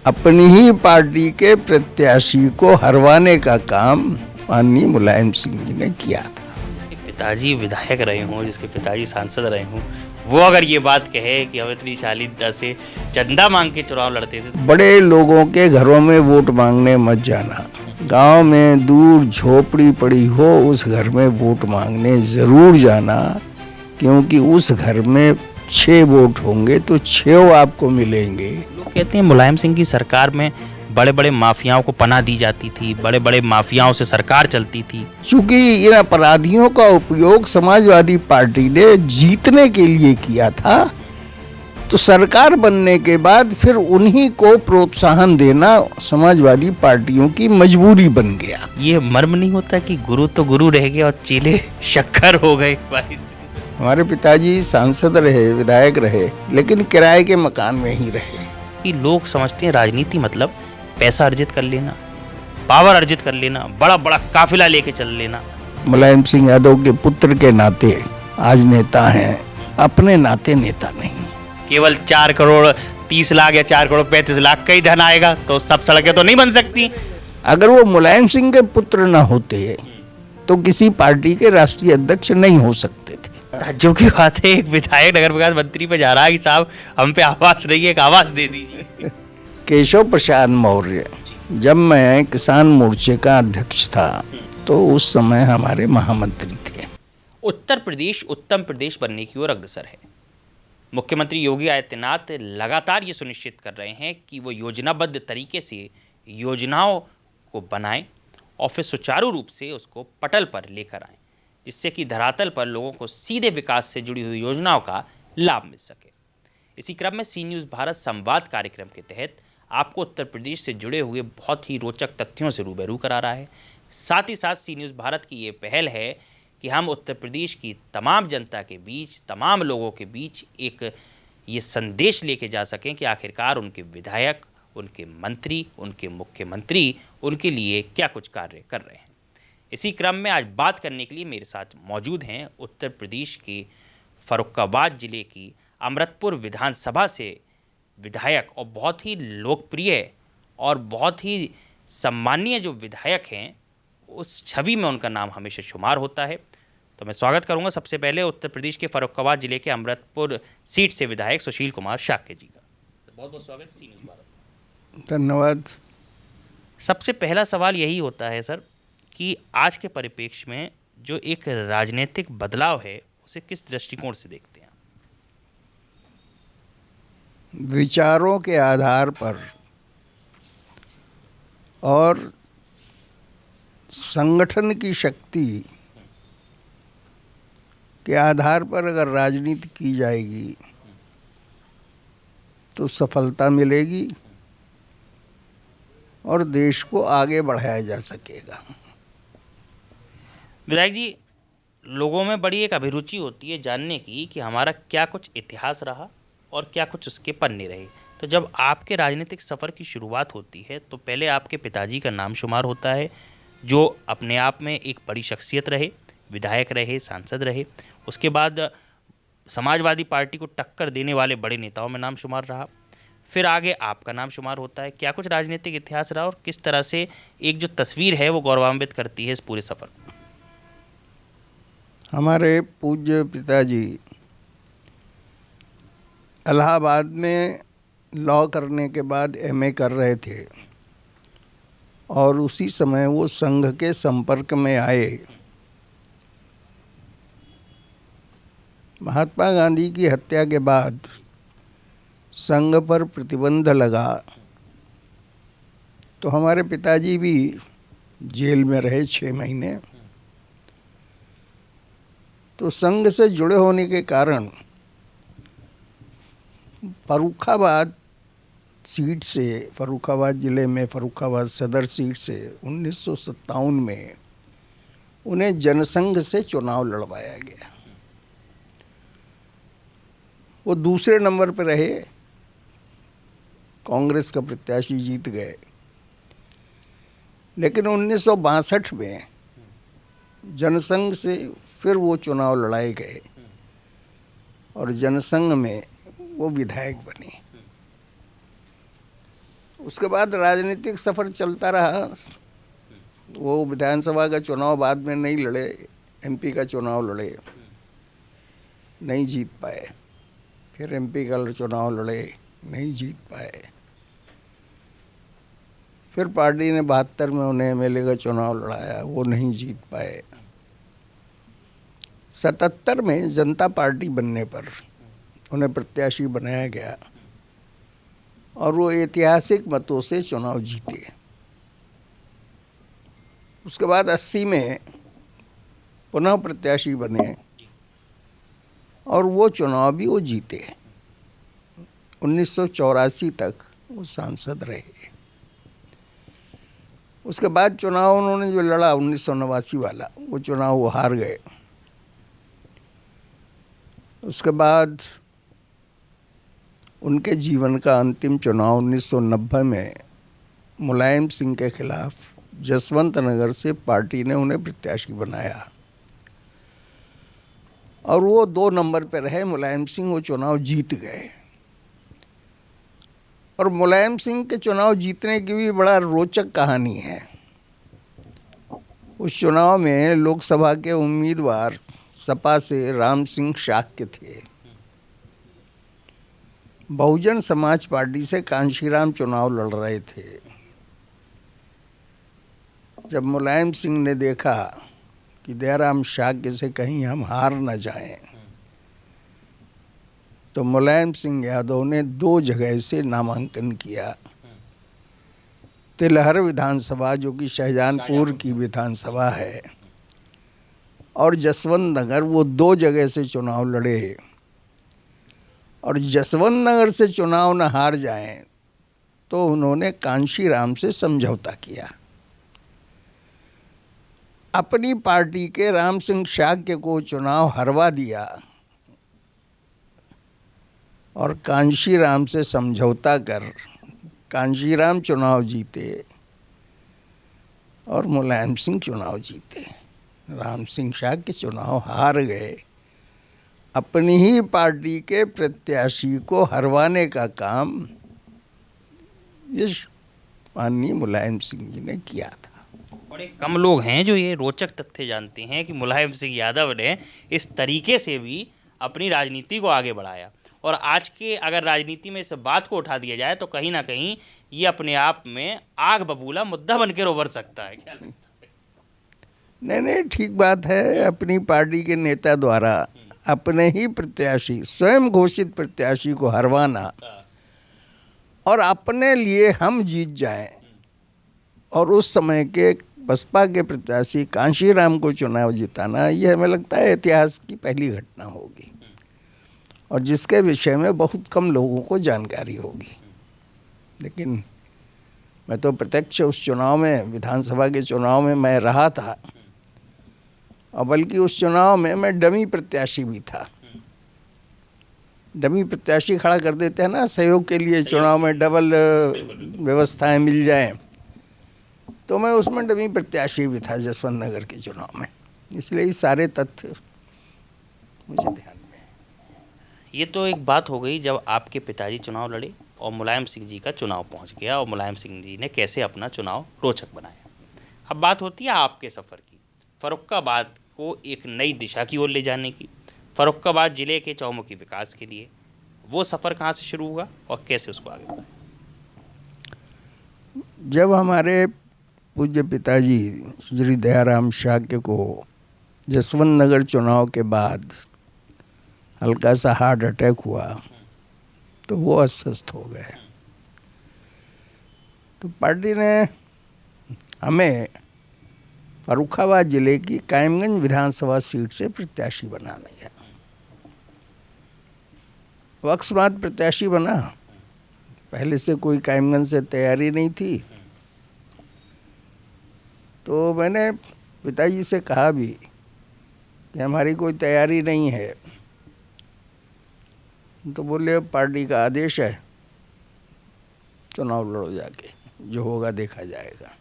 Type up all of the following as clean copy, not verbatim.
अपनी ही पार्टी के प्रत्याशी को हरवाने का काम माननीय मुलायम सिंह जी ने किया था। जिसके पिताजी विधायक रहे हों, जिसके पिताजी सांसद रहे हों, वो अगर ये बात कहे कि हम इतनी शालीनता से चंदा मांग के चुनाव लड़ते थे। बड़े लोगों के घरों में वोट मांगने मत जाना। गांव में दूर झोपड़ी पड़ी हो उस घर में वोट मांगने जरूर जाना, क्योंकि उस घर में 6 वोट होंगे तो 6 आपको मिलेंगे। लोग कहते हैं मुलायम सिंह की सरकार में बड़े बड़े माफियाओं को पनाह दी जाती थी, बड़े बड़े माफियाओं से सरकार चलती थी। चूंकि इन अपराधियों का उपयोग समाजवादी पार्टी ने जीतने के लिए किया था, तो सरकार बनने के बाद फिर उन्हीं को प्रोत्साहन देना समाजवादी पार्टियों की मजबूरी बन गया। ये मर्म नहीं होता कि गुरु तो गुरु रह गए और चेले शक्कर हो गए। हमारे पिताजी सांसद रहे, विधायक रहे, लेकिन किराए के मकान में ही रहे। कि लोग समझते हैं राजनीति मतलब पैसा अर्जित कर लेना, पावर अर्जित कर लेना, बड़ा बड़ा काफिला लेके चल लेना। मुलायम सिंह यादव के पुत्र के नाते आज नेता हैं, अपने नाते नेता नहीं। केवल 4 करोड़ 30 लाख या 4 करोड़ 35 लाख का ही धन आएगा तो सब सड़कें तो नहीं बन सकती। अगर वो मुलायम सिंह के पुत्र न होते तो किसी पार्टी के राष्ट्रीय अध्यक्ष नहीं हो सकते थे। ताज्जुब की बात है, एक विधायक नगर विकास मंत्री पे जा रहा है कि साहब हम पे आवाज नहीं है, एक आवाज दे दीजिए। केशव प्रसाद मौर्य, जब मैं किसान मोर्चे का अध्यक्ष था तो उस समय हमारे महामंत्री थे। उत्तर प्रदेश उत्तम प्रदेश बनने की ओर अग्रसर है। मुख्यमंत्री योगी आदित्यनाथ लगातार ये सुनिश्चित कर रहे हैं कि वो योजनाबद्ध तरीके से योजनाओं को बनाएं और फिर सुचारू रूप से उसको पटल पर लेकर आएं, जिससे कि धरातल पर लोगों को सीधे विकास से जुड़ी हुई योजनाओं का लाभ मिल सके। इसी क्रम में सी न्यूज़ भारत संवाद कार्यक्रम के तहत आपको उत्तर प्रदेश से जुड़े हुए बहुत ही रोचक तथ्यों से रूबरू करा रहा है। साथ ही साथ सी न्यूज़ भारत की ये पहल है कि हम उत्तर प्रदेश की तमाम जनता के बीच, तमाम लोगों के बीच एक ये संदेश लेके जा सकें कि आखिरकार उनके विधायक, उनके मंत्री, उनके मुख्यमंत्री उनके लिए क्या कुछ कार्य कर रहे हैं। इसी क्रम में आज बात करने के लिए मेरे साथ मौजूद हैं उत्तर प्रदेश के फर्रुखाबाद जिले की अमृतपुर विधानसभा से विधायक और बहुत ही लोकप्रिय और बहुत ही सम्मानीय जो विधायक हैं, उस छवि में उनका नाम हमेशा शुमार होता है। तो मैं स्वागत करूंगा सबसे पहले उत्तर प्रदेश के फर्रुखाबाद जिले के अमृतपुर सीट से विधायक सुशील कुमार शाक्य जी का। बहुत बहुत स्वागत सी न्यूज़ भारत। धन्यवाद। सबसे पहला सवाल यही होता है सर कि आज के परिप्रेक्ष्य में जो एक राजनीतिक बदलाव है उसे किस दृष्टिकोण से देखते हैं? विचारों के आधार पर और संगठन की शक्ति के आधार पर अगर राजनीति की जाएगी तो सफलता मिलेगी और देश को आगे बढ़ाया जा सकेगा। विधायक जी, लोगों में बड़ी एक अभिरुचि होती है जानने की कि हमारा क्या कुछ इतिहास रहा और क्या कुछ उसके पन्ने रहे। तो जब आपके राजनीतिक सफ़र की शुरुआत होती है तो पहले आपके पिताजी का नाम शुमार होता है, जो अपने आप में एक बड़ी शख्सियत रहे, विधायक रहे, सांसद रहे। उसके बाद समाजवादी पार्टी को टक्कर देने वाले बड़े नेताओं में नाम शुमार रहा। फिर आगे आपका नाम शुमार होता है। क्या कुछ राजनीतिक इतिहास रहा और किस तरह से एक जो तस्वीर है वो गौरवान्वित करती है इस पूरे सफ़र? हमारे पूज्य पिताजी इलाहाबाद में लॉ करने के बाद एमए कर रहे थे और उसी समय वो संघ के संपर्क में आए। महात्मा गांधी की हत्या के बाद संघ पर प्रतिबंध लगा तो हमारे पिताजी भी जेल में रहे 6 महीने। तो संघ से जुड़े होने के कारण फर्रुखाबाद सीट से, फर्रुखाबाद ज़िले में फर्रुखाबाद सदर सीट से 1957 में उन्हें जनसंघ से चुनाव लड़वाया गया। वो दूसरे नंबर पर रहे, कांग्रेस का प्रत्याशी जीत गए। लेकिन 1962 में जनसंघ से फिर वो चुनाव लड़ाए गए और जनसंघ में वो विधायक बने। उसके बाद राजनीतिक सफ़र चलता रहा। वो विधानसभा का चुनाव बाद में नहीं लड़े, एमपी का चुनाव लड़े, नहीं जीत पाए। फिर एमपी का चुनाव लड़े, नहीं जीत पाए। फिर पार्टी ने 72 में उन्हें एमएलए का चुनाव लड़ाया, वो नहीं जीत पाए। 77 में जनता पार्टी बनने पर उन्हें प्रत्याशी बनाया गया और वो ऐतिहासिक मतों से चुनाव जीते। उसके बाद 80 में पुनः प्रत्याशी बने और वो चुनाव भी वो जीते। 1984 तक वो सांसद रहे। उसके बाद चुनाव उन्होंने जो लड़ा 1989 वाला, वो चुनाव वो हार गए। उसके बाद उनके जीवन का अंतिम चुनाव 1990 में मुलायम सिंह के खिलाफ जसवंत नगर से पार्टी ने उन्हें प्रत्याशी बनाया और वो 2 नंबर पर रहे। मुलायम सिंह वो चुनाव जीत गए और मुलायम सिंह के चुनाव जीतने की भी बड़ा रोचक कहानी है। उस चुनाव में लोकसभा के उम्मीदवार सपा से राम सिंह शाक्य थे। बहुजन समाज पार्टी से कांशीराम चुनाव लड़ रहे थे। जब मुलायम सिंह ने देखा कि दयाराम शाक्य से कहीं हम हार न जाएं, तो मुलायम सिंह यादव ने 2 जगह से नामांकन किया। तिलहर विधानसभा, जो कि शाहजहानपुर की विधानसभा है, और जसवंत नगर, वो 2 जगह से चुनाव लड़े। और जसवंत नगर से चुनाव न हार जाएं तो उन्होंने कांशीराम से समझौता किया। अपनी पार्टी के राम सिंह शाक्य को चुनाव हरवा दिया और कांशीराम से समझौता कर कांशीराम चुनाव जीते और मुलायम सिंह चुनाव जीते। राम सिंह शाक्य चुनाव हार गए। अपनी ही पार्टी के प्रत्याशी को हरवाने का काम ये माननीय मुलायम सिंह जी ने किया था। बड़े कम लोग हैं जो ये रोचक तथ्य जानते हैं कि मुलायम सिंह यादव ने इस तरीके से भी अपनी राजनीति को आगे बढ़ाया। और आज के अगर राजनीति में इस बात को उठा दिया जाए तो कहीं ना कहीं ये अपने आप में आग बबूला मुद्दा बनकर उभर सकता है। क्या लगता है? नहीं, ठीक बात है। अपनी पार्टी के नेता द्वारा अपने ही प्रत्याशी, स्वयं घोषित प्रत्याशी को हरवाना और अपने लिए हम जीत जाएं, और उस समय के बसपा के प्रत्याशी कांशीराम को चुनाव जिताना, ये हमें लगता है इतिहास की पहली घटना होगी और जिसके विषय में बहुत कम लोगों को जानकारी होगी। लेकिन मैं तो प्रत्यक्ष उस चुनाव में, विधानसभा के चुनाव में मैं रहा था, और बल्कि उस चुनाव में मैं डमी प्रत्याशी भी था। डमी प्रत्याशी खड़ा कर देते हैं ना सहयोग के लिए, चुनाव में डबल व्यवस्थाएं मिल जाएं, तो मैं उसमें डमी प्रत्याशी भी था जसवंत नगर के चुनाव में। इसलिए ये सारे तथ्य मुझे ध्यान में। ये तो एक बात हो गई जब आपके पिताजी चुनाव लड़े और मुलायम सिंह जी का चुनाव पहुंच गया और मुलायम सिंह जी ने कैसे अपना चुनाव रोचक बनाया। अब बात होती है आपके सफ़र की, फर्रुखाबाद को एक नई दिशा की ओर ले जाने की, फर्रुखाबाद ज़िले के चौमुखी विकास के लिए। वो सफ़र कहाँ से शुरू हुआ और कैसे उसको आगे बढ़ाया? जब हमारे पूज्य पिताजी श्री दयाराम शाक्य को जसवंत नगर चुनाव के बाद हल्का सा हार्ट अटैक हुआ तो वो अस्वस्थ हो गए। तो पार्टी ने हमें फर्रुखाबाद जिले की कायमगंज विधानसभा सीट से प्रत्याशी बना दिया। अकस्मात प्रत्याशी बना, पहले से कोई कायमगंज से तैयारी नहीं थी। तो मैंने पिताजी से कहा भी कि हमारी कोई तैयारी नहीं है। तो बोले पार्टी का आदेश है, चुनाव लड़ो जाके, जो होगा देखा जाएगा।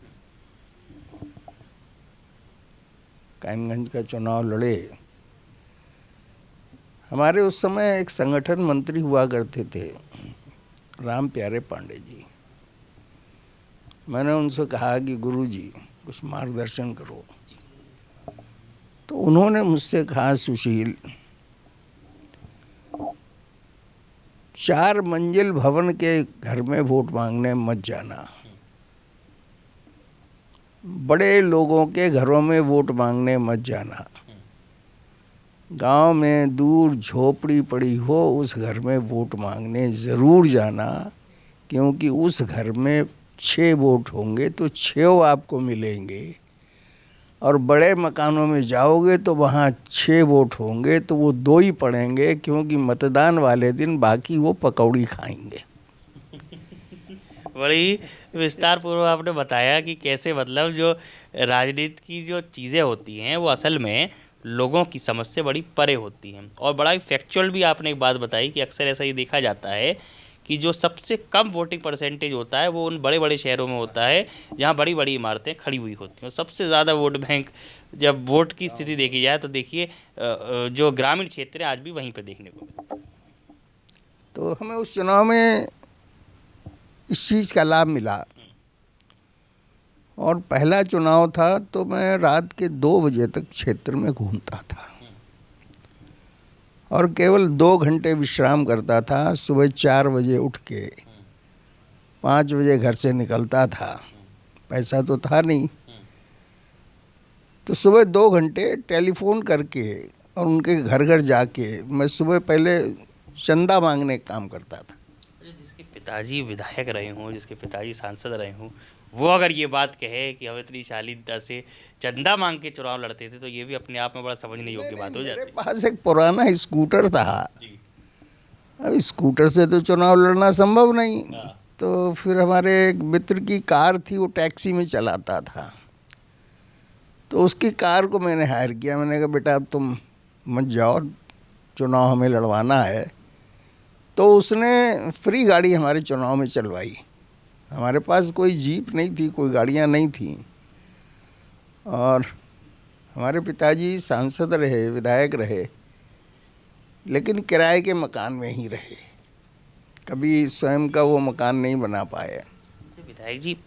कायमगंज का चुनाव लड़े। हमारे उस समय एक संगठन मंत्री हुआ करते थे, राम प्यारे पांडे जी। मैंने उनसे कहा कि गुरुजी कुछ मार्गदर्शन करो। तो उन्होंने मुझसे कहा, सुशील, 4 मंजिल भवन के घर में वोट मांगने मत जाना, बड़े लोगों के घरों में वोट मांगने मत जाना, गांव में दूर झोपड़ी पड़ी हो उस घर में वोट मांगने ज़रूर जाना, क्योंकि उस घर में 6 वोट होंगे तो 6 आपको मिलेंगे, और बड़े मकानों में जाओगे तो वहाँ 6 वोट होंगे तो वो 2 ही पड़ेंगे, क्योंकि मतदान वाले दिन बाकी वो पकौड़ी खाएंगे। बड़ी विस्तार पूर्वक आपने बताया कि कैसे मतलब जो राजनीति की जो चीज़ें होती हैं वो असल में लोगों की समझ से बड़ी परे होती हैं। और बड़ा ही फैक्चुअल भी आपने एक बात बताई कि अक्सर ऐसा ही देखा जाता है कि जो सबसे कम वोटिंग परसेंटेज होता है वो उन बड़े बड़े शहरों में होता है जहाँ बड़ी बड़ी इमारतें खड़ी हुई होती हैं। सबसे ज़्यादा वोट बैंक जब वोट की स्थिति देखी जाए तो देखिए जो ग्रामीण क्षेत्र है आज भी वहीं पर देखने को मिलता है। तो हमें उस चुनाव में इस चीज़ का लाभ मिला। और पहला चुनाव था तो मैं रात के 2 बजे तक क्षेत्र में घूमता था और केवल 2 घंटे विश्राम करता था। सुबह 4 बजे उठ के 5 बजे घर से निकलता था, पैसा तो था नहीं, तो सुबह 2 घंटे टेलीफोन करके और उनके घर घर जाके मैं सुबह पहले चंदा मांगने का काम करता था। जिसके पिताजी विधायक रहे हों, जिसके पिताजी सांसद रहे हों, वो अगर ये बात कहे कि हम इतनी शालीनता से चंदा मांग के चुनाव लड़ते थे तो ये भी अपने आप में बड़ा समझने योग्य बात हो जाती है। मेरे पास एक पुराना स्कूटर था, जी। अब स्कूटर से तो चुनाव लड़ना संभव नहीं, हाँ। तो फिर हमारे एक मित्र की कार थी, वो टैक्सी में चलाता था, तो उसकी कार को मैंने हायर किया। मैंने कहा बेटा अब तुम मत जाओ, चुनाव हमें लड़वाना है। तो उसने फ्री गाड़ी हमारे चुनाव में चलवाई। हमारे पास कोई जीप नहीं थी, कोई गाड़ियाँ नहीं थीं, और हमारे पिताजी सांसद रहे, विधायक रहे, लेकिन किराए के मकान में ही रहे, कभी स्वयं का वो मकान नहीं बना पाए। विधायक जी,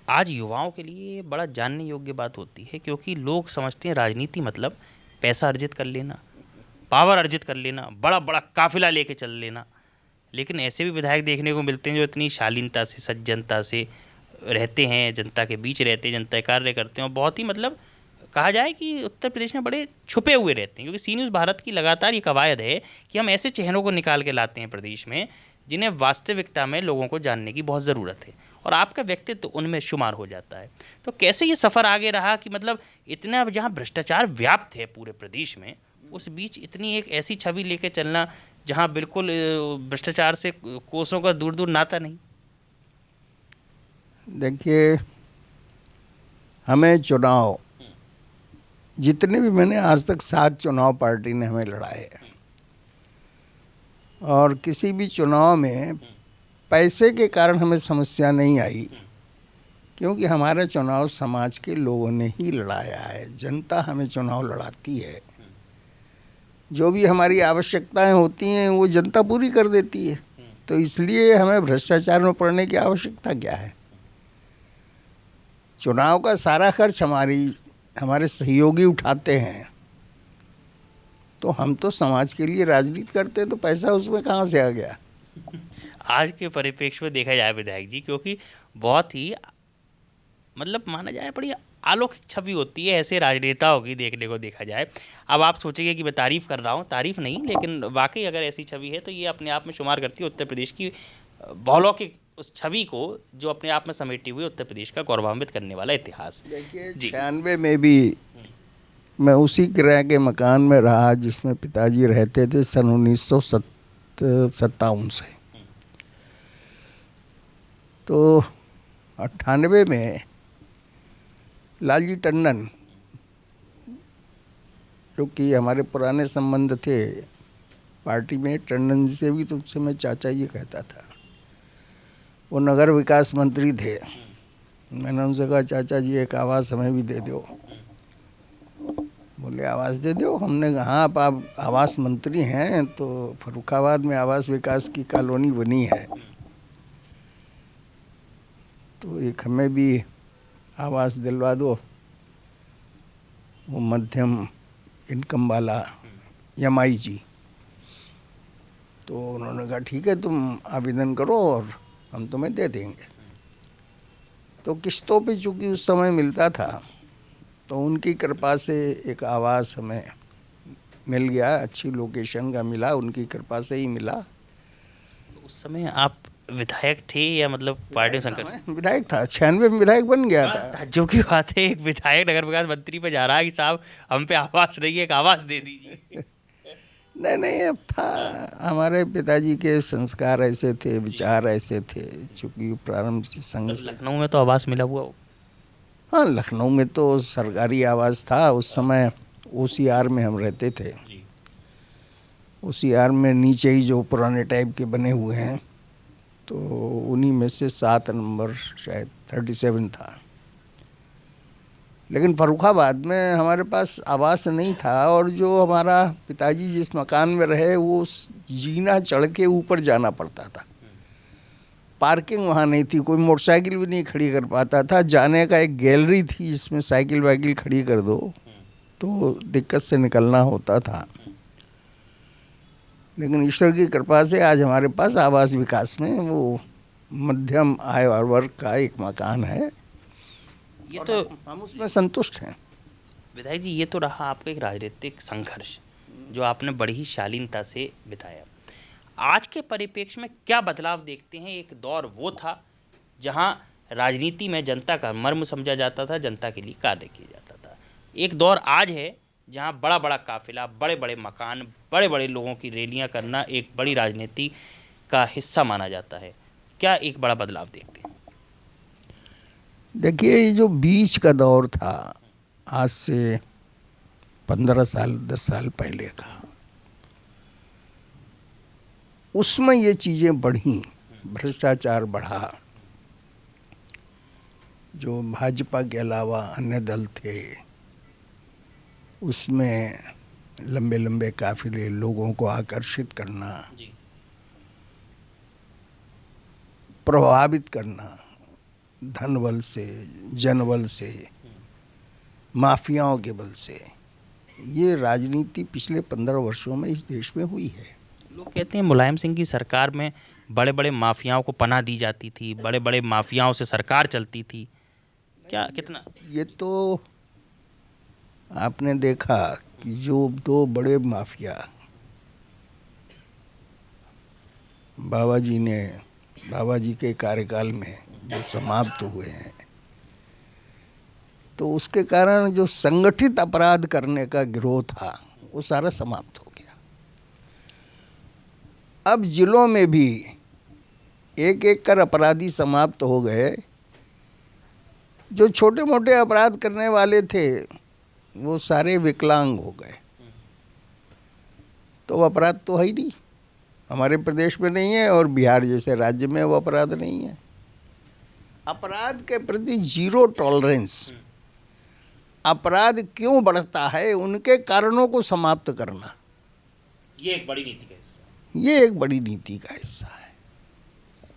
आज युवाओं के लिए बड़ा जानने योग्य बात होती है क्योंकि लोग समझते हैं राजनीति मतलब पैसा अर्जित कर लेना, पावर अर्जित कर लेना, बड़ा बड़ा काफिला लेके चल लेना। लेकिन ऐसे भी विधायक देखने को मिलते हैं जो इतनी शालीनता से, सज्जनता से रहते हैं, जनता के बीच रहते हैं, जनता के कार्य करते हैं, और बहुत ही मतलब कहा जाए कि उत्तर प्रदेश में बड़े छुपे हुए रहते हैं। क्योंकि सी न्यूज़ भारत की लगातार ये कवायद है कि हम ऐसे चेहरों को निकाल के लाते हैं प्रदेश में जिन्हें वास्तविकता में लोगों को जानने की बहुत ज़रूरत है, और आपका व्यक्तित्व उनमें शुमार हो जाता है। तो कैसे ये सफ़र आगे रहा कि मतलब इतना जहाँ भ्रष्टाचार व्याप्त है पूरे प्रदेश में, उस बीच इतनी एक ऐसी छवि लेके चलना जहाँ बिल्कुल भ्रष्टाचार से कोसों का दूर दूर नाता नहीं। देखिए, हमें चुनाव जितने भी, मैंने आज तक 7 चुनाव पार्टी ने हमें लड़ाए, और किसी भी चुनाव में पैसे के कारण हमें समस्या नहीं आई, क्योंकि हमारा चुनाव समाज के लोगों ने ही लड़ाया है। जनता हमें चुनाव लड़ाती है, जो भी हमारी आवश्यकताएं होती हैं वो जनता पूरी कर देती है, तो इसलिए हमें भ्रष्टाचार में पड़ने की आवश्यकता क्या है। चुनाव का सारा खर्च हमारे सहयोगी उठाते हैं, तो हम तो समाज के लिए राजनीति करते हैं, तो पैसा उसमें कहाँ से आ गया। आज के परिप्रेक्ष्य में देखा जाए विधायक जी, क्योंकि बहुत ही मतलब माना जाए बड़ी अलौकिक छवि होती है ऐसे राजनेताओं की देखने को देखा जाए। अब आप सोचेंगे कि मैं तारीफ़ कर रहा हूँ, तारीफ़ नहीं, लेकिन वाकई अगर ऐसी छवि है तो ये अपने आप में शुमार करती है उत्तर प्रदेश की बहुलौकिक उस छवि को, जो अपने आप में समेटी हुई उत्तर प्रदेश का गौरवान्वित करने वाला इतिहास। देखिए, 96 में भी मैं उसी किराए के मकान में रहा जिसमें पिताजी रहते थे सन 1957 से। तो 98 में लालजी टंडन, जो कि हमारे पुराने संबंध थे पार्टी में, टंडन जी से भी तो उससे मैं चाचा जी कहता था, वो नगर विकास मंत्री थे। मैंने उनसे कहा चाचा जी एक आवास हमें भी दे दो। बोले आवास दे दो। हमने कहा हाँ, आप आवास मंत्री हैं तो फर्रुखाबाद में आवास विकास की कॉलोनी बनी है, तो एक हमें भी आवास दिलवा दो, वो मध्यम इनकम वाला यमाई जी। तो उन्होंने कहा ठीक है, तुम आवेदन करो और हम तुम्हें दे देंगे। तो किस्तों पे चूँकि उस समय मिलता था, तो उनकी कृपा से एक आवास हमें मिल गया, अच्छी लोकेशन का मिला, उनकी कृपा से ही मिला। उस समय आप विधायक थे या मतलब पार्टी संकट? मैं विधायक था, 96 में विधायक बन गया था। ताज्जुब की बात है, एक विधायक नगर विकास मंत्री पे जा रहा है कि साहब हम पे आवास नहीं है, एक आवास दे दीजिए। नहीं नहीं, अब था, हमारे पिताजी के संस्कार ऐसे थे, विचार ऐसे थे, चूँकि प्रारंभ से संघ से। लखनऊ में तो आवास मिला हुआ हो। हाँ, लखनऊ में तो सरकारी आवास था उस समय। OCR में हम रहते थे। OCR में नीचे ही जो पुराने टाइप के बने हुए हैं, तो उन्हीं में से 7 नंबर शायद 37 था। लेकिन फर्रुखाबाद में हमारे पास आवास नहीं था, और जो हमारा पिताजी जिस मकान में रहे वो जीना चढ़ के ऊपर जाना पड़ता था। पार्किंग वहाँ नहीं थी, कोई मोटरसाइकिल भी नहीं खड़ी कर पाता था। जाने का एक गैलरी थी जिसमें साइकिल वाइकिल खड़ी कर दो तो दिक्कत से निकलना होता था। लेकिन ईश्वर की कृपा से आज हमारे पास आवास विकास में वो मध्यम आय और वर्ग का एक मकान है। ये तो हम उसमें संतुष्ट हैं। विधायक जी, ये तो रहा आपका एक राजनीतिक संघर्ष जो आपने बड़ी ही शालीनता से बिताया। आज के परिप्रेक्ष्य में क्या बदलाव देखते हैं? एक दौर वो था जहां राजनीति में जनता का मर्म समझा जाता था, जनता के लिए कार्य किया जाता था। एक दौर आज है जहां बड़ा बड़ा काफिला, बड़े बड़े मकान, बड़े बड़े लोगों की रैलियां करना एक बड़ी राजनीति का हिस्सा माना जाता है। क्या एक बड़ा बदलाव देखते हैं? देखिए, ये जो बीच का दौर था, आज से 15 साल 10 साल पहले का, उसमें ये चीज़ें बढ़ी, भ्रष्टाचार बढ़ा। जो भाजपा के अलावा अन्य दल थे, उसमें लंबे लंबे काफिले, लोगों को आकर्षित करना, प्रभावित करना, धन बल से, जनबल से, माफियाओं के बल से, ये राजनीति पिछले 15 वर्षों में इस देश में हुई है। लोग कहते हैं मुलायम सिंह की सरकार में बड़े बड़े माफियाओं को पनाह दी जाती थी, बड़े बड़े माफियाओं से सरकार चलती थी। क्या कितना? ये तो आपने देखा कि जो 2 बड़े माफिया बाबा जी के कार्यकाल में जो समाप्त हुए हैं, तो उसके कारण जो संगठित अपराध करने का गिरोह था वो सारा समाप्त हो गया। अब जिलों में भी एक एक कर अपराधी समाप्त हो गए। जो छोटे मोटे अपराध करने वाले थे वो सारे विकलांग हो गए। तो अपराध तो है ही नहीं, हमारे प्रदेश में नहीं है, और बिहार जैसे राज्य में वो अपराध नहीं है। अपराध के प्रति 0 टॉलरेंस। अपराध क्यों बढ़ता है, उनके कारणों को समाप्त करना, ये एक बड़ी नीति का हिस्सा है। ये एक बड़ी नीति का हिस्सा है।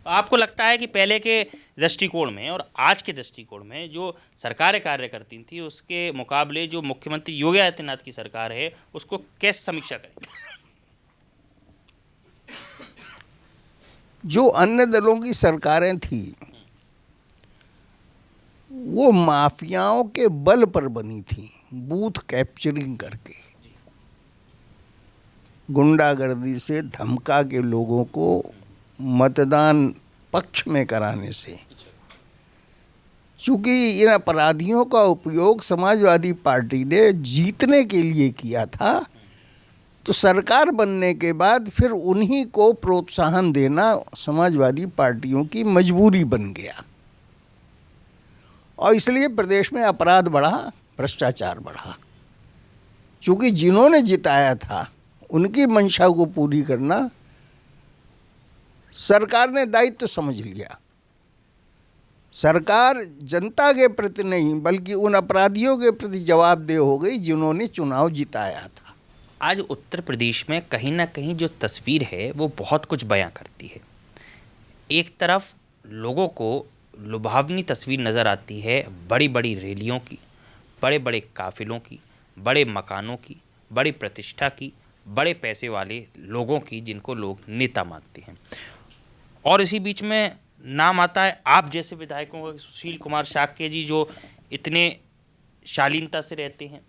आपको लगता है कि पहले के दृष्टिकोण में और आज के दृष्टिकोण में जो सरकारें कार्य करती थी उसके मुकाबले जो मुख्यमंत्री योगी आदित्यनाथ की सरकार है उसको कैसे समीक्षा करेंगे? जो अन्य दलों की सरकारें थी वो माफियाओं के बल पर बनी थी, बूथ कैप्चरिंग करके, गुंडागर्दी से धमका के लोगों को मतदान पक्ष में कराने से। चूँकि इन अपराधियों का उपयोग समाजवादी पार्टी ने जीतने के लिए किया था, तो सरकार बनने के बाद फिर उन्हीं को प्रोत्साहन देना समाजवादी पार्टियों की मजबूरी बन गया, और इसलिए प्रदेश में अपराध बढ़ा, भ्रष्टाचार बढ़ा। चूँकि जिन्होंने जिताया था उनकी मंशा को पूरी करना सरकार ने दायित्व समझ लिया। सरकार जनता के प्रति नहीं बल्कि उन अपराधियों के प्रति जवाबदेह हो गई जिन्होंने चुनाव जिताया था। आज उत्तर प्रदेश में कहीं ना कहीं जो तस्वीर है वो बहुत कुछ बयां करती है। एक तरफ लोगों को लुभावनी तस्वीर नज़र आती है बड़ी बड़ी रैलियों की, बड़े बड़े काफिलों की, बड़े मकानों की, बड़ी प्रतिष्ठा की, बड़े पैसे वाले लोगों की, जिनको लोग नेता मानते हैं। और इसी बीच में नाम आता है आप जैसे विधायकों का, सुशील कुमार शाक्य जी, जो इतने शालीनता से रहते हैं,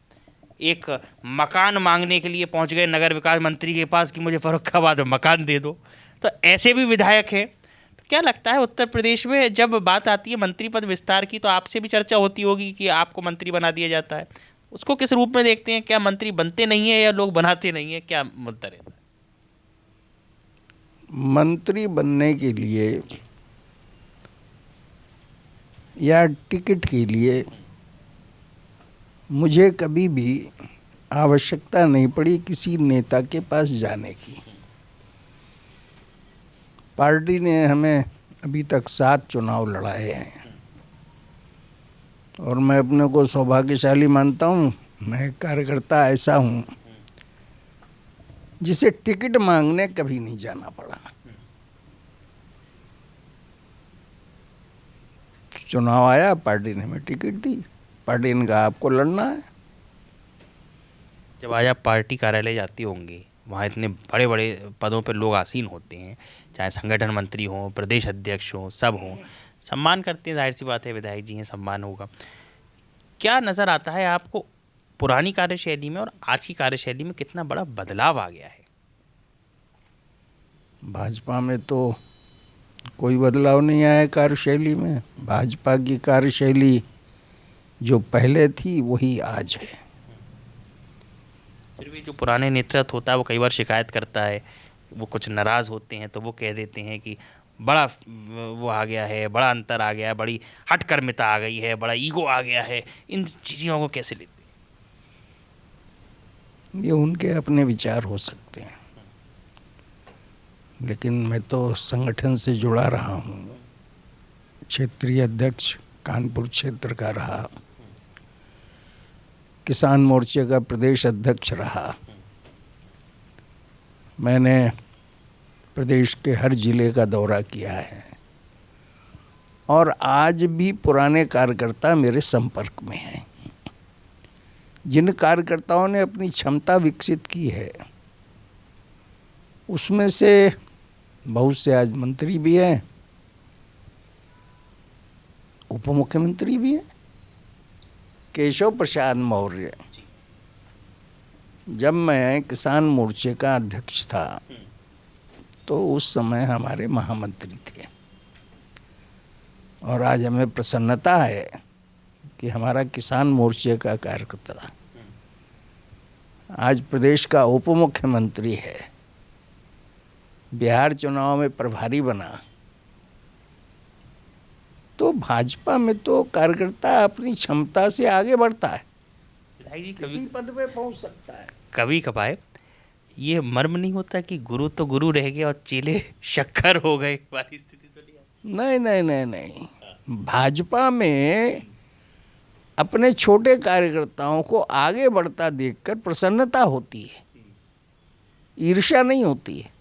एक मकान मांगने के लिए पहुंच गए नगर विकास मंत्री के पास कि मुझे फर्रुखाबाद में मकान दे दो। तो ऐसे भी विधायक हैं। तो क्या लगता है उत्तर प्रदेश में जब बात आती है मंत्री पद विस्तार की, तो आपसे भी चर्चा होती होगी कि आपको मंत्री बना दिया जाता है, उसको किस रूप में देखते हैं? क्या मंत्री बनते नहीं है या लोग बनाते नहीं है? क्या मुद्दा रहता है? मंत्री बनने के लिए या टिकट के लिए मुझे कभी भी आवश्यकता नहीं पड़ी किसी नेता के पास जाने की। पार्टी ने हमें अभी तक 7 चुनाव लड़ाए हैं और मैं अपने को सौभाग्यशाली मानता हूँ। मैं कार्यकर्ता ऐसा हूँ जिसे टिकट मांगने कभी नहीं जाना पड़ा। चुनाव आया, पार्टी ने हमें टिकट दी, पार्टी ने कहा आपको लड़ना है। जब आज आप पार्टी कार्यालय जाते होंगे, वहाँ इतने बड़े बड़े पदों पर लोग आसीन होते हैं, चाहे संगठन मंत्री हों, प्रदेश अध्यक्ष हों, सब हों, सम्मान करते हैं, जाहिर सी बात है विधायक जी हैं, सम्मान होगा। क्या नज़र आता है आपको पुरानी कार्यशैली में और आज की कार्यशैली में कितना बड़ा बदलाव आ गया है? भाजपा में तो कोई बदलाव नहीं आया कार्यशैली में। भाजपा की कार्यशैली जो पहले थी वही आज है। फिर भी जो पुराने नेतृत्व होता है वो कई बार शिकायत करता है, वो कुछ नाराज़ होते हैं तो वो कह देते हैं कि बड़ा वो आ गया है, बड़ा अंतर आ गया है, बड़ी हठकर्मिता आ गई है, बड़ा ईगो आ गया है। इन चीज़ों को कैसे लेते हैं? ये उनके अपने विचार हो सकते हैं, लेकिन मैं तो संगठन से जुड़ा रहा हूँ। क्षेत्रीय अध्यक्ष कानपुर क्षेत्र का रहा, किसान मोर्चे का प्रदेश अध्यक्ष रहा। मैंने प्रदेश के हर जिले का दौरा किया है और आज भी पुराने कार्यकर्ता मेरे संपर्क में हैं। जिन कार्यकर्ताओं ने अपनी क्षमता विकसित की है उसमें से बहुत से आज मंत्री भी हैं, उप मुख्यमंत्री भी हैं। केशव प्रसाद मौर्य, जब मैं किसान मोर्चे का अध्यक्ष था तो उस समय हमारे महामंत्री थे और आज हमें प्रसन्नता है कि हमारा किसान मोर्चे का कार्यकर्ता आज प्रदेश का उप मुख्यमंत्री है, बिहार चुनाव में प्रभारी बना। तो भाजपा में तो कार्यकर्ता अपनी क्षमता से आगे बढ़ता है, किसी पद पे पहुंच सकता है। कभी कभार ये मर्म नहीं होता कि गुरु तो गुरु रह गए और चेले शक्कर हो गए वाली स्थिति तो नहीं? नहीं। भाजपा में अपने छोटे कार्यकर्ताओं को आगे बढ़ता देखकर प्रसन्नता होती है, ईर्ष्या नहीं होती है।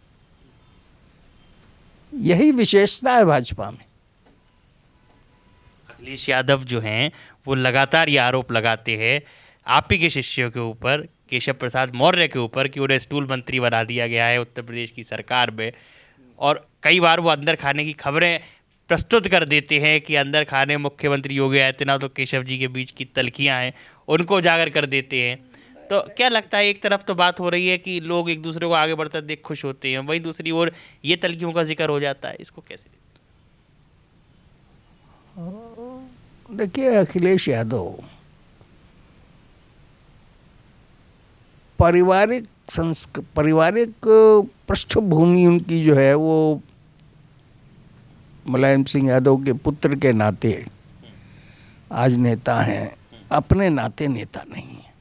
यही विशेषता है भाजपा में। अखिलेश यादव जो हैं वो लगातार ये आरोप लगाते हैं आप ही के शिष्यों के ऊपर, केशव प्रसाद मौर्य के ऊपर, कि उन्हें स्टूल मंत्री बना दिया गया है उत्तर प्रदेश की सरकार में। और कई बार वो अंदर खाने की खबरें प्रस्तुत कर देते हैं कि अंदर खाने मुख्यमंत्री योगी आदित्यनाथ तो केशव जी के बीच की तल्खियाँ हैं, उनको उजागर कर देते हैं। तो क्या लगता है, एक तरफ तो बात हो रही है कि लोग एक दूसरे को आगे बढ़ता देख खुश होते हैं, वहीं दूसरी ओर ये तल्खियों का जिक्र हो जाता है, इसको कैसे देखते? देखिए, अखिलेश यादव पारिवारिक पृष्ठभूमि उनकी जो है वो मुलायम सिंह यादव के पुत्र के नाते आज नेता हैं, अपने नाते नेता नहीं है।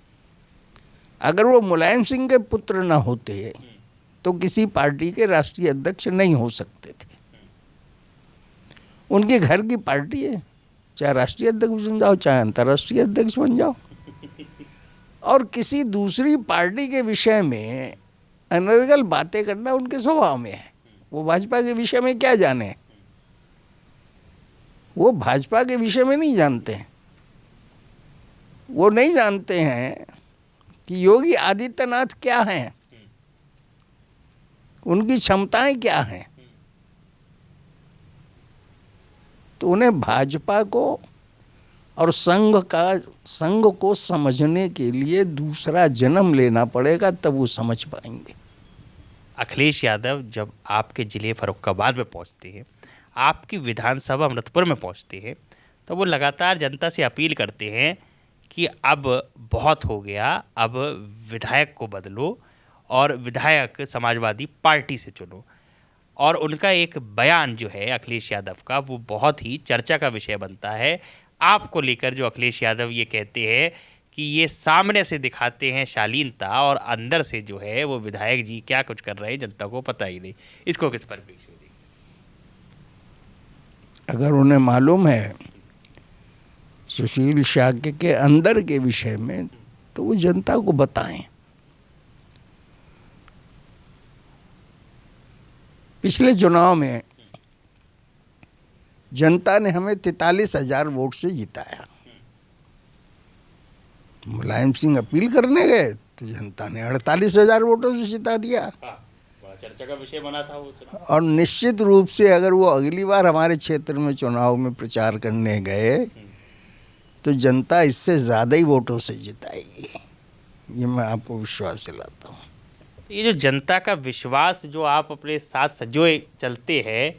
अगर वो मुलायम सिंह के पुत्र ना होते तो किसी पार्टी के राष्ट्रीय अध्यक्ष नहीं हो सकते थे। उनके घर की पार्टी है, चाहे राष्ट्रीय अध्यक्ष बन जाओ, चाहे अंतर्राष्ट्रीय अध्यक्ष बन जाओ। और किसी दूसरी पार्टी के विषय में अनर्गल बातें करना उनके स्वभाव में है। वो भाजपा के विषय में क्या जाने, वो भाजपा के विषय में नहीं जानते हैं। वो नहीं जानते हैं कि योगी आदित्यनाथ क्या हैं, उनकी क्षमताएं क्या हैं। तो उन्हें भाजपा को और संघ को समझने के लिए दूसरा जन्म लेना पड़ेगा, तब वो समझ पाएंगे। अखिलेश यादव जब आपके ज़िले फर्रुखाबाद में पहुंचते हैं, आपकी विधानसभा अमृतपुर में पहुंचते हैं, तो वो लगातार जनता से अपील करते हैं कि अब बहुत हो गया, अब विधायक को बदलो और विधायक समाजवादी पार्टी से चुनो। और उनका एक बयान जो है अखिलेश यादव का, वो बहुत ही चर्चा का विषय बनता है। आपको लेकर जो अखिलेश यादव ये कहते हैं कि ये सामने से दिखाते हैं शालीनता और अंदर से जो है वो विधायक जी क्या कुछ कर रहे हैं जनता को पता ही नहीं, इसको किस परिप्रेक्ष्य में देखते हैं? अगर उन्हें मालूम है सुशील शाह के अंदर के विषय में, तो वो जनता को बताएं। पिछले चुनाव में जनता ने हमें 43,000 वोट से जिताया। मुलायम सिंह अपील करने गए तो जनता ने 48,000 वोटों से जिता दिया। बड़ा चर्चा का विषय बना था वो तो। और निश्चित रूप से अगर वो अगली बार हमारे क्षेत्र में चुनाव में प्रचार करने गए तो जनता इससे ज़्यादा ही वोटों से जिताएगी, ये मैं आपको विश्वास दिलाता हूँ। ये जो जनता का विश्वास जो आप अपने साथ सजोए चलते हैं,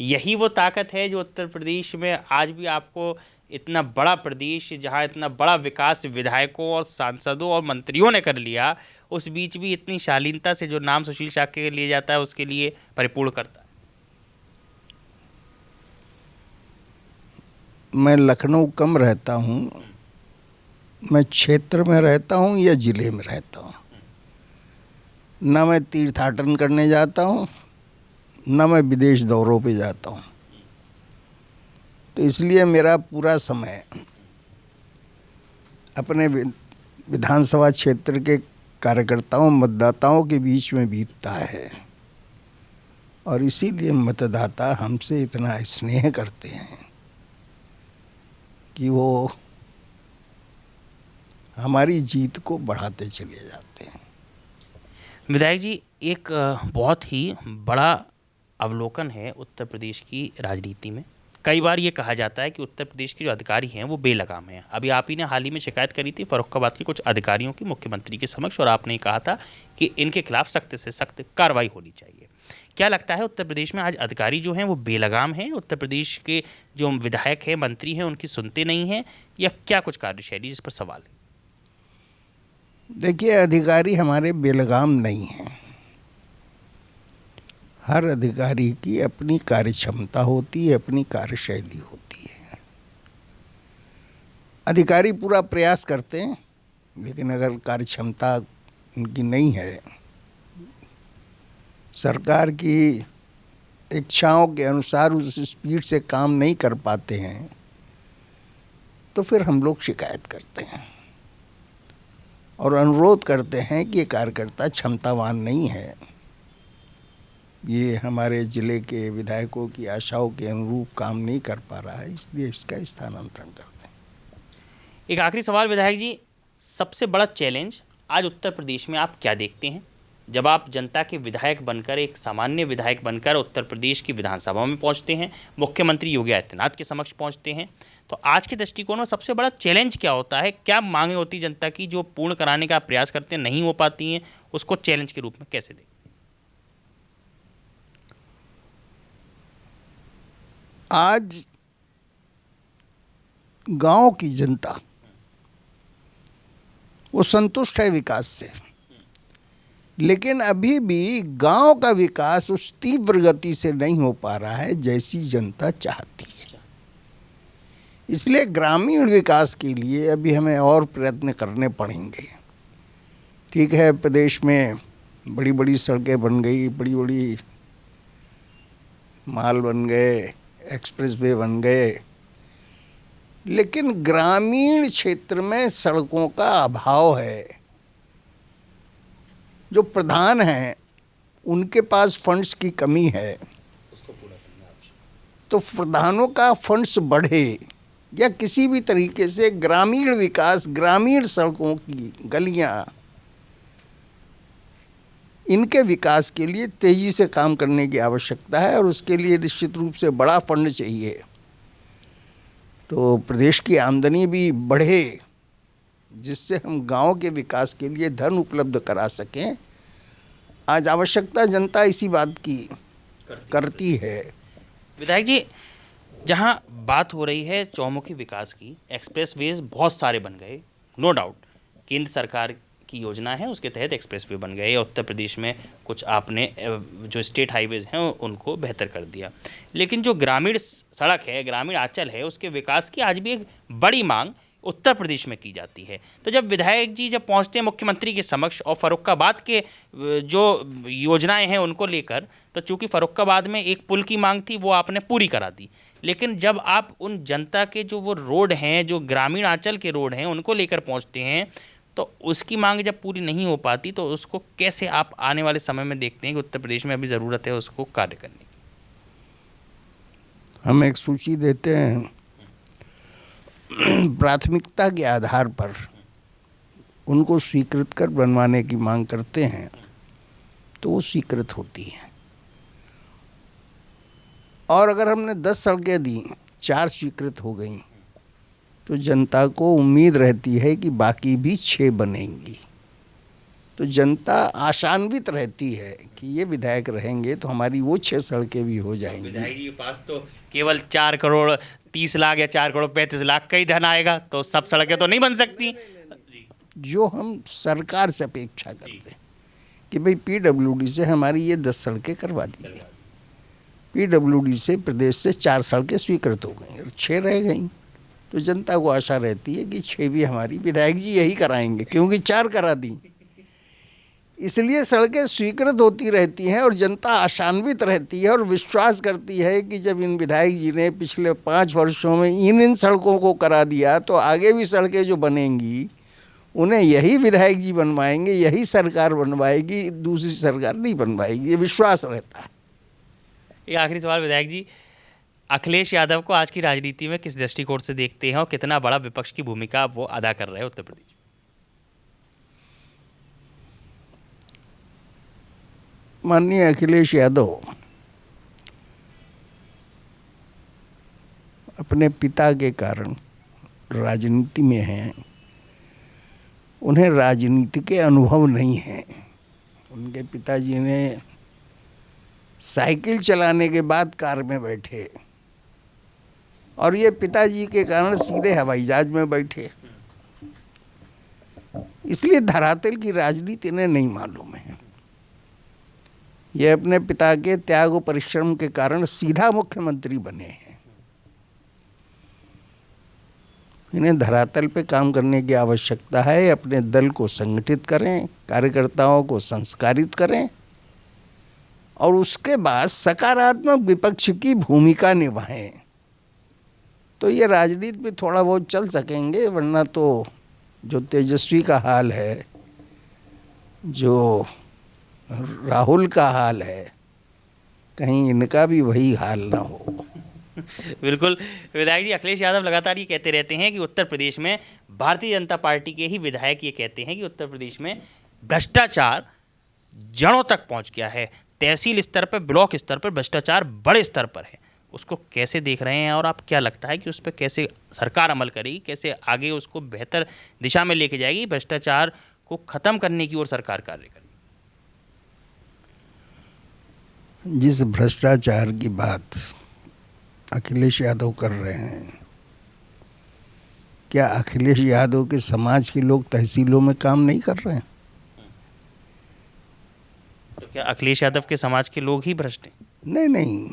यही वो ताकत है जो उत्तर प्रदेश में आज भी आपको इतना बड़ा प्रदेश, जहाँ इतना बड़ा विकास विधायकों और सांसदों और मंत्रियों ने कर लिया, उस बीच भी इतनी शालीनता से जो नाम सुशील शाह के लिए जाता है उसके लिए परिपूर्ण करता है। मैं लखनऊ कम रहता हूँ, मैं क्षेत्र में रहता हूँ या जिले में रहता हूँ। ना मैं तीर्थाटन करने जाता हूँ, ना मैं विदेश दौरों पे जाता हूँ। तो इसलिए मेरा पूरा समय अपने विधानसभा क्षेत्र के कार्यकर्ताओं, मतदाताओं के बीच में बीतता है। और इसीलिए मतदाता हमसे इतना स्नेह करते हैं कि वो हमारी जीत को बढ़ाते चले जाते हैं। विधायक जी, एक बहुत ही बड़ा अवलोकन है उत्तर प्रदेश की राजनीति में। कई बार ये कहा जाता है कि उत्तर प्रदेश के जो अधिकारी हैं वो बेलगाम हैं। अभी आप ही ने हाल ही में शिकायत करी थी फर्रुखाबाद के कुछ अधिकारियों की मुख्यमंत्री के समक्ष, और आपने कहा था कि इनके खिलाफ सख्त से सख्त कार्रवाई होनी चाहिए। क्या लगता है उत्तर प्रदेश में आज अधिकारी जो हैं वो बेलगाम हैं? उत्तर प्रदेश के जो विधायक हैं, मंत्री हैं, उनकी सुनते नहीं हैं, या क्या कुछ कार्यशैली, जिस पर सवाल है? देखिए, अधिकारी हमारे बेलगाम नहीं हैं। हर अधिकारी की अपनी कार्यक्षमता होती है, अपनी कार्यशैली होती है। अधिकारी पूरा प्रयास करते हैं, लेकिन अगर कार्यक्षमता उनकी नहीं है, सरकार की इच्छाओं के अनुसार उस स्पीड से काम नहीं कर पाते हैं, तो फिर हम लोग शिकायत करते हैं और अनुरोध करते हैं कि ये कार्यकर्ता क्षमतावान नहीं है, ये हमारे ज़िले के विधायकों की आशाओं के अनुरूप काम नहीं कर पा रहा है, इसलिए इसका स्थानांतरण करते हैं। एक आखिरी सवाल विधायक जी, सबसे बड़ा चैलेंज आज उत्तर प्रदेश में आप क्या देखते हैं? जब आप जनता के विधायक बनकर, एक सामान्य विधायक बनकर उत्तर प्रदेश की विधानसभा में पहुंचते हैं, मुख्यमंत्री योगी आदित्यनाथ के समक्ष पहुंचते हैं, तो आज के दृष्टिकोण में सबसे बड़ा चैलेंज क्या होता है? क्या मांगें होती जनता की जो पूर्ण कराने का प्रयास करते हैं, नहीं हो पाती हैं, उसको चैलेंज के रूप में कैसे देखते हैं? आज गांव की जनता वो संतुष्ट है विकास से, लेकिन अभी भी गांव का विकास उस तीव्र गति से नहीं हो पा रहा है जैसी जनता चाहती है। इसलिए ग्रामीण विकास के लिए अभी हमें और प्रयत्न करने पड़ेंगे। ठीक है, प्रदेश में बड़ी बड़ी सड़कें बन गई, बड़ी बड़ी माल बन गए, एक्सप्रेसवे बन गए, लेकिन ग्रामीण क्षेत्र में सड़कों का अभाव है। जो प्रधान हैं उनके पास फंड्स की कमी है, तो प्रधानों का फंड्स बढ़े या किसी भी तरीके से ग्रामीण विकास, ग्रामीण सड़कों की गलियां, इनके विकास के लिए तेजी से काम करने की आवश्यकता है और उसके लिए निश्चित रूप से बड़ा फंड चाहिए। तो प्रदेश की आमदनी भी बढ़े जिससे हम गांव के विकास के लिए धन उपलब्ध करा सकें। आज आवश्यकता जनता इसी बात की करती है। विधायक जी, जहां बात हो रही है चौमुखी विकास की, एक्सप्रेसवेज बहुत सारे बन गए, नो डाउट केंद्र सरकार की योजना है, उसके तहत एक्सप्रेसवे बन गए। उत्तर प्रदेश में कुछ आपने जो स्टेट हाईवेज हैं उनको बेहतर कर दिया, लेकिन जो ग्रामीण सड़क है, ग्रामीण आंचल है, उसके विकास की आज भी एक बड़ी मांग उत्तर प्रदेश में की जाती है। तो जब विधायक जी जब पहुंचते हैं मुख्यमंत्री के समक्ष और फर्रुखाबाद के जो योजनाएं हैं उनको लेकर, तो चूंकि फर्रुखाबाद में एक पुल की मांग थी वो आपने पूरी करा दी, लेकिन जब आप उन जनता के जो वो रोड हैं, जो ग्रामीण आंचल के रोड हैं, उनको लेकर पहुंचते हैं, तो उसकी मांग जब पूरी नहीं हो पाती तो उसको कैसे आप आने वाले समय में देखते हैं कि उत्तर प्रदेश में अभी ज़रूरत है उसको कार्य करने की? हम एक सूची देते हैं, प्राथमिकता के आधार पर उनको स्वीकृत कर बनवाने की मांग करते हैं तो वो स्वीकृत होती है। और अगर हमने 10 सड़कें दी, 4 स्वीकृत हो गई, तो जनता को उम्मीद रहती है कि बाकी भी 6 बनेंगी। तो जनता आशान्वित रहती है कि ये विधायक रहेंगे तो हमारी वो 6 सड़कें भी हो जाएंगी। विधायक जी के पास तो केवल 4 करोड़ 30 लाख या 4 करोड़ 35 लाख का ही धन आएगा, तो सब सड़कें तो नहीं बन सकती। जो हम सरकार से अपेक्षा करते हैं कि भाई पीडब्ल्यूडी से हमारी ये 10 सड़कें करवा दी गई, पीडब्ल्यूडी से प्रदेश से 4 सड़कें स्वीकृत हो गई और 6 रह गई, तो जनता को आशा रहती है कि 6 भी हमारी विधायक जी यही कराएंगे क्योंकि 4 करा दी। इसलिए सड़कें स्वीकृत होती रहती हैं और जनता आशान्वित रहती है और विश्वास करती है कि जब इन विधायक जी ने पिछले 5 वर्षों में इन सड़कों को करा दिया तो आगे भी सड़कें जो बनेंगी उन्हें यही विधायक जी बनवाएंगे, यही सरकार बनवाएगी, दूसरी सरकार नहीं बनवाएगी, ये विश्वास रहता है। एक आखिरी सवाल विधायक जी, अखिलेश यादव को आज की राजनीति में किस दृष्टिकोण से देखते हैं और कितना बड़ा विपक्ष की भूमिका वो अदा कर रहे हैं उत्तर प्रदेश? माननीय अखिलेश यादव अपने पिता के कारण राजनीति में हैं, उन्हें राजनीति के अनुभव नहीं हैं। उनके पिताजी ने साइकिल चलाने के बाद कार में बैठे और ये पिताजी के कारण सीधे हवाई जहाज में बैठे, इसलिए धरातल की राजनीति इन्हें नहीं मालूम है। ये अपने पिता के त्याग और परिश्रम के कारण सीधा मुख्यमंत्री बने हैं। इन्हें धरातल पे काम करने की आवश्यकता है। अपने दल को संगठित करें, कार्यकर्ताओं को संस्कारित करें और उसके बाद सकारात्मक विपक्ष की भूमिका निभाएं, तो ये राजनीति में थोड़ा बहुत चल सकेंगे। वरना तो जो तेजस्वी का हाल है, जो राहुल का हाल है, कहीं इनका भी वही हाल ना हो। बिल्कुल विधायक जी, अखिलेश यादव लगातार ये कहते रहते हैं कि उत्तर प्रदेश में भारतीय जनता पार्टी के ही विधायक ये कहते हैं कि उत्तर प्रदेश में भ्रष्टाचार जड़ों तक पहुंच गया है, तहसील स्तर पर, ब्लॉक स्तर पर भ्रष्टाचार बड़े स्तर पर है। उसको कैसे देख रहे हैं और आप क्या लगता है कि उस पर कैसे सरकार अमल करेगी, कैसे आगे उसको बेहतर दिशा में लेके जाएगी, भ्रष्टाचार को ख़त्म करने की ओर सरकार कार्य करेगी? जिस भ्रष्टाचार की बात अखिलेश यादव कर रहे हैं, क्या अखिलेश यादव के समाज के लोग तहसीलों में काम नहीं कर रहे हैं? तो क्या अखिलेश यादव के समाज के लोग ही भ्रष्ट हैं? नहीं नहीं,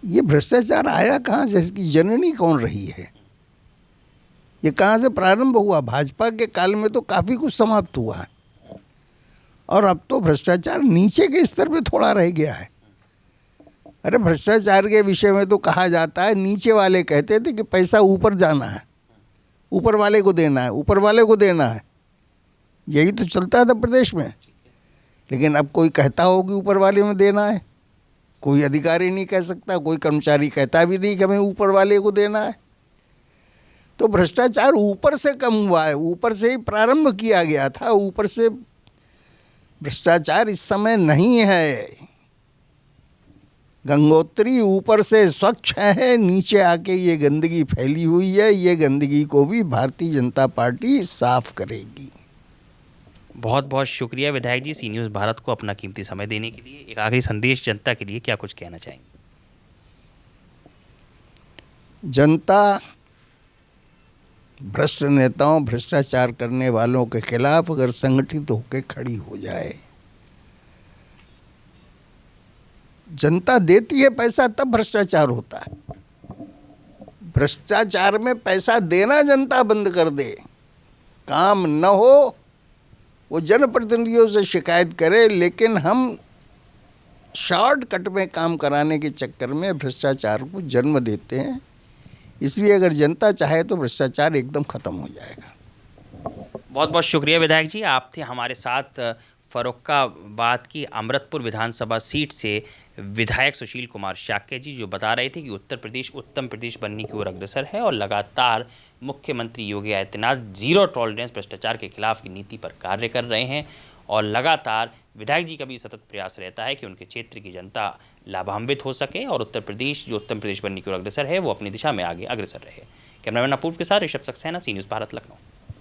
ये भ्रष्टाचार आया कहाँ से, इसकी जननी कौन रही है, ये कहाँ से प्रारंभ हुआ? भाजपा के काल में तो काफ़ी कुछ समाप्त हुआ है और अब तो भ्रष्टाचार नीचे के स्तर पे थोड़ा रह गया है। अरे भ्रष्टाचार के विषय में तो कहा जाता है, नीचे वाले कहते थे कि पैसा ऊपर जाना है, ऊपर वाले को देना है, ऊपर वाले को देना है, यही तो चलता था प्रदेश में। लेकिन अब कोई कहता हो कि ऊपर वाले में देना है, कोई अधिकारी नहीं कह सकता, कोई कर्मचारी कहता भी नहीं कि हमें ऊपर वाले को देना है। तो भ्रष्टाचार ऊपर से कम हुआ है, ऊपर से ही प्रारंभ किया गया था, ऊपर से भ्रष्टाचार इस समय नहीं है। गंगोत्री ऊपर से स्वच्छ है, नीचे आके ये गंदगी फैली हुई है, ये गंदगी को भी भारतीय जनता पार्टी साफ करेगी। बहुत बहुत शुक्रिया विधायक जी, सी न्यूज़ भारत को अपना कीमती समय देने के लिए। एक आखिरी संदेश जनता के लिए क्या कुछ कहना चाहेंगे? जनता भ्रष्ट नेताओं, भ्रष्टाचार करने वालों के खिलाफ अगर संगठित होकर खड़ी हो जाए, जनता देती है पैसा तब भ्रष्टाचार होता है। भ्रष्टाचार में पैसा देना जनता बंद कर दे, काम न हो, वो जनप्रतिनिधियों से शिकायत करे, लेकिन हम शॉर्टकट में काम कराने के चक्कर में भ्रष्टाचार को जन्म देते हैं। इसलिए अगर जनता चाहे तो भ्रष्टाचार एकदम खत्म हो जाएगा। बहुत बहुत शुक्रिया विधायक जी, आप थे हमारे साथ फर्रुखाबाद की अमृतपुर विधानसभा सीट से विधायक सुशील कुमार शाक्य जी, जो बता रहे थे कि उत्तर प्रदेश उत्तम प्रदेश बनने की ओर अग्रसर है और लगातार मुख्यमंत्री योगी आदित्यनाथ जीरो टॉलरेंस भ्रष्टाचार के खिलाफ की नीति पर कार्य कर रहे हैं और लगातार विधायक जी का भी सतत प्रयास रहता है कि उनके क्षेत्र की जनता लाभान्वित हो सके और उत्तर प्रदेश जो उत्तम प्रदेश बनने की ओर अग्रसर है वो अपनी दिशा में आगे अग्रसर रहे। कैमरामैन अपूर्व के साथ ऋषभ सक्सेना, सी न्यूज़ भारत, लखनऊ।